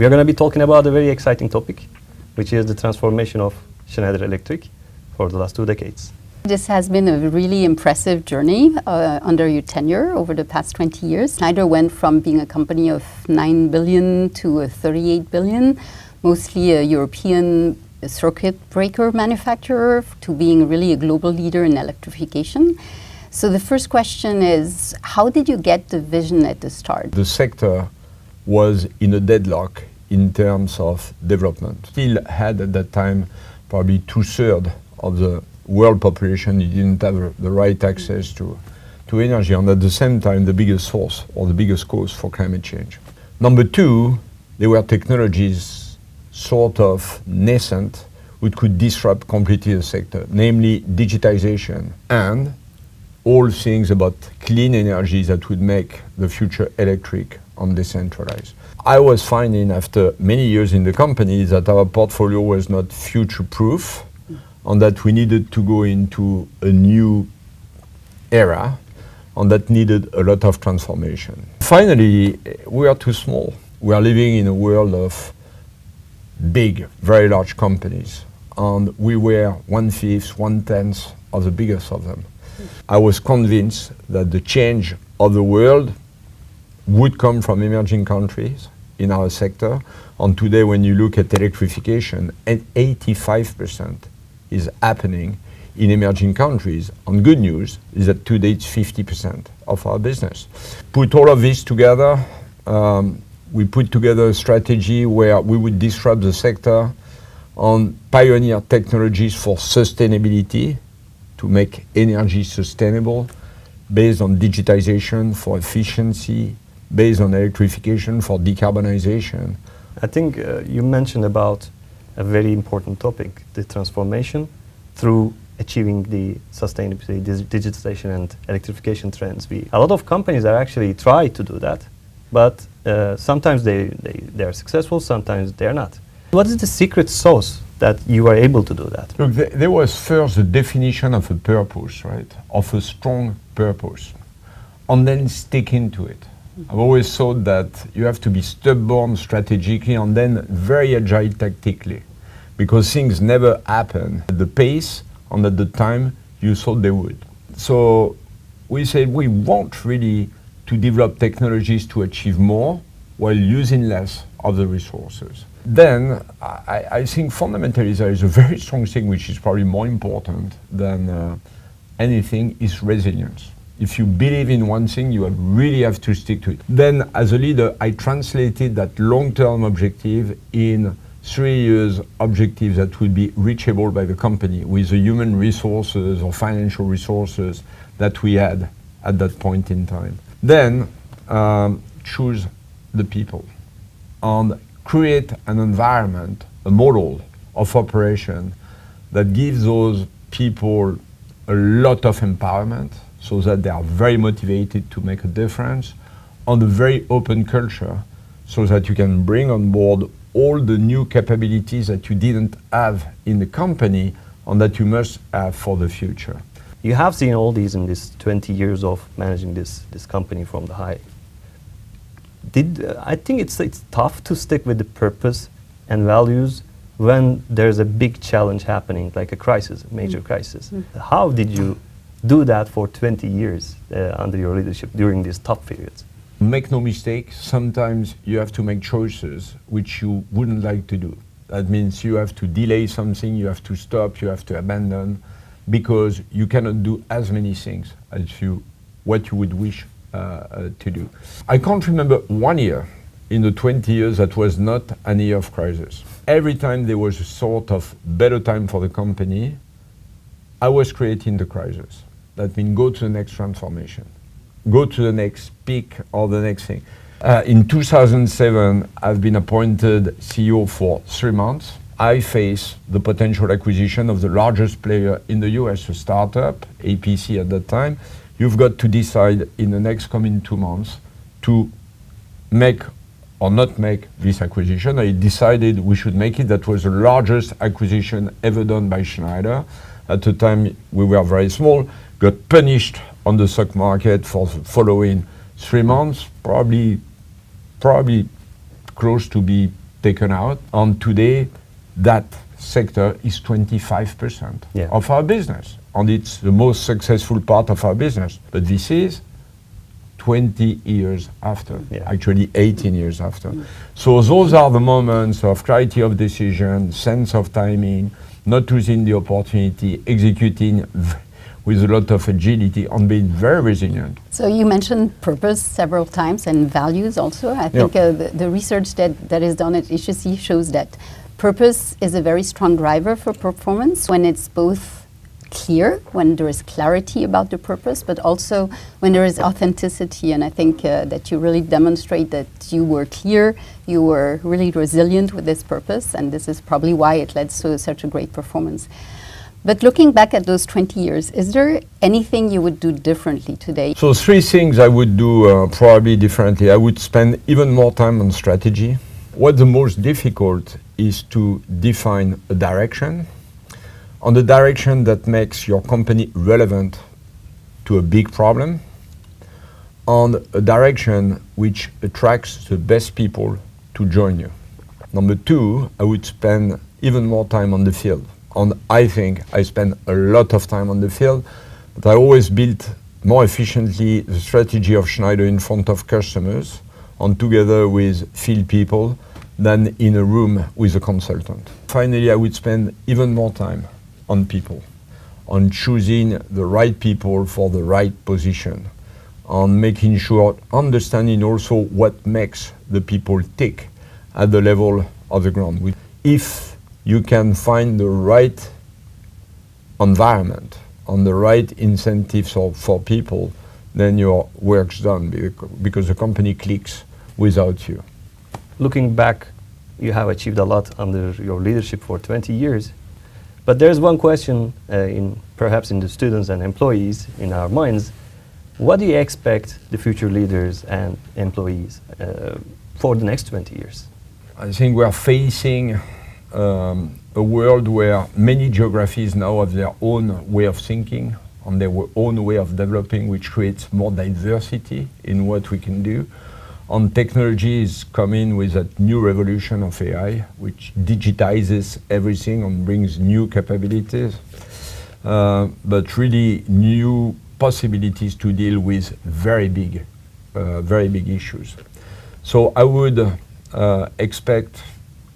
are going to be talking about a very exciting topic, which is the transformation of Schneider Electric for the last 2 decades. This has been a really impressive journey under your tenure over the past 20 years. Schneider went from being a company of 9 billion to 38 billion, mostly a European circuit breaker manufacturer, to being really a global leader in electrification. So the first question is, how did you get the vision at the start? The sector was in a deadlock in terms of development. Still had at that time probably 2/3 of the world population didn't have the right access to energy, and at the same time the biggest source or the biggest cause for climate change. Number two, there were technologies sort of nascent which could disrupt completely the sector, namely digitization and all things about clean energy that would make the future electric and decentralized. I was finding after many years in the company that our portfolio was not future-proof and that we needed to go into a new era and that needed a lot of transformation. Finally, we are too small. We are living in a world of big, very large companies, and we were 1/5, 1/10 of the biggest of them. I was convinced that the change of the world would come from emerging countries in our sector, and today when you look at electrification, 85% is happening in emerging countries, and good news is that today it's 50% of our business. Put all of this together, we put together a strategy where we would disrupt the sector and pioneer technologies for sustainability to make energy sustainable, based on digitization for efficiency, based on electrification for decarbonization. I think you mentioned about a very important topic, the transformation through achieving the sustainability, digitization and electrification trends. A lot of companies are actually try to do that, but sometimes they are successful, sometimes they are not. What is the secret sauce that you are able to do that? Look, there was first the definition of a purpose, right? Of a strong purpose, and then sticking to it. I've always thought that you have to be stubborn strategically and then very agile tactically, because things never happen at the pace and at the time you thought they would. So we said we want really to develop technologies to achieve more while using less of the resources. Then I think fundamentally there is a very strong thing which is probably more important than anything is resilience. If you believe in one thing, you really have to stick to it. Then as a leader, I translated that long-term objective in 3 years objectives that would be reachable by the company with the human resources or financial resources that we had at that point in time. Then choose the people and create an environment, a model of operation that gives those people a lot of empowerment so that they are very motivated to make a difference, and a very open culture so that you can bring on board all the new capabilities that you didn't have in the company and that you must have for the future. You have seen all these in this 20 years of managing this company from the high. I think it's tough to stick with the purpose and values when there's a big challenge happening, like a crisis, a major crisis. How did you do that for 20 years under your leadership during these tough periods? Make no mistake, sometimes you have to make choices which you wouldn't like to do. That means you have to delay something, you have to stop, you have to abandon, because you cannot do as many things as what you would wish to do. I can't remember one year in the 20 years that was not an year of crisis. Every time there was a sort of better time for the company, I was creating the crisis. That means go to the next transformation, go to the next peak or the next thing. In 2007, I've been appointed CEO for 3 months. I face the potential acquisition of the largest player in the US, a startup, APC at that time. You've got to decide in the next coming 2 months to make or not make this acquisition. I decided we should make it. That was the largest acquisition ever done by Schneider. At the time, we were very small, got punished on the stock market for the following 3 months, probably close to be taken out. And today, that sector is 25% of our business. And it's the most successful part of our business. But this is 20 years after, actually 18 years after. So those are the moments of clarity of decision, sense of timing, not losing the opportunity, executing with a lot of agility and being very resilient. So you mentioned purpose several times and values also. I think the research that is done at HEC shows that purpose is a very strong driver for performance when it's both clear, when there is clarity about the purpose, but also when there is authenticity. And I think that you really demonstrate that you were clear, you were really resilient with this purpose, and this is probably why it led to such a great performance. But looking back at those 20 years, is there anything you would do differently today? So 3 things I would do probably differently. I would spend even more time on strategy. What's the most difficult is to define a direction, on the direction that makes your company relevant to a big problem, on a direction which attracts the best people to join you. Number 2, I would spend even more time on the field. And I think I spend a lot of time on the field, but I always built more efficiently the strategy of Schneider in front of customers and together with field people than in a room with a consultant. Finally, I would spend even more time on people, on choosing the right people for the right position, on making sure, understanding also what makes the people tick at the level of the ground. If you can find the right environment and the right incentives for people, then your work's done because the company clicks without you. Looking back, you have achieved a lot under your leadership for 20 years. But there's one question, perhaps in the students and employees in our minds. What do you expect the future leaders and employees for the next 20 years? I think we are facing a world where many geographies now have their own way of thinking and their own way of developing, which creates more diversity in what we can do. And technology is coming with that new revolution of AI, which digitizes everything and brings new capabilities, but really new possibilities to deal with very big issues. So I would expect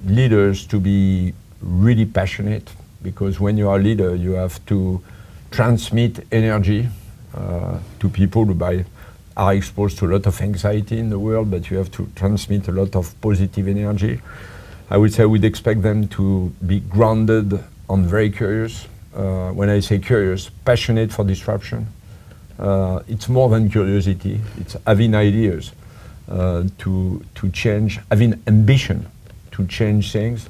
leaders to be really passionate, because when you are a leader, you have to transmit energy to people who are exposed to a lot of anxiety in the world, but you have to transmit a lot of positive energy. I would say I would expect them to be grounded and very curious. When I say curious, passionate for disruption. It's more than curiosity, it's having ideas to change, having ambition to change things.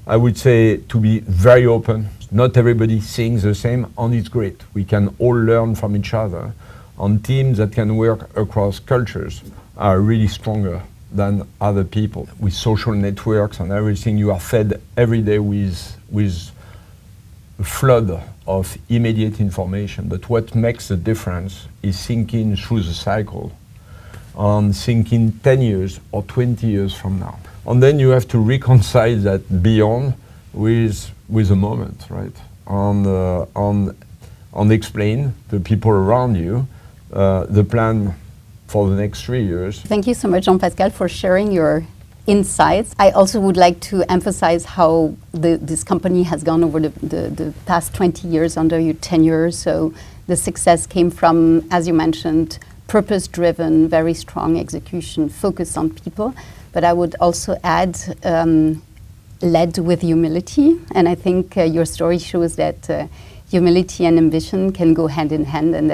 I would say to be very open. Not everybody thinks the same, and it's great. We can all learn from each other. And teams that can work across cultures are really stronger than other people. With social networks and everything, you are fed every day with a flood of immediate information. But what makes the difference is thinking through the cycle and thinking 10 years or 20 years from now. And then you have to reconcile that beyond with the moment, right? And explain to people around you the plan for the next 3 years. Thank you so much, Jean-Pascal, for sharing your insights. I also would like to emphasize how this company has gone over the past 20 years under your tenure. So the success came from, as you mentioned, purpose-driven, very strong execution, focus on people. But I would also add led with humility. And I think your story shows that humility and ambition can go hand in hand, and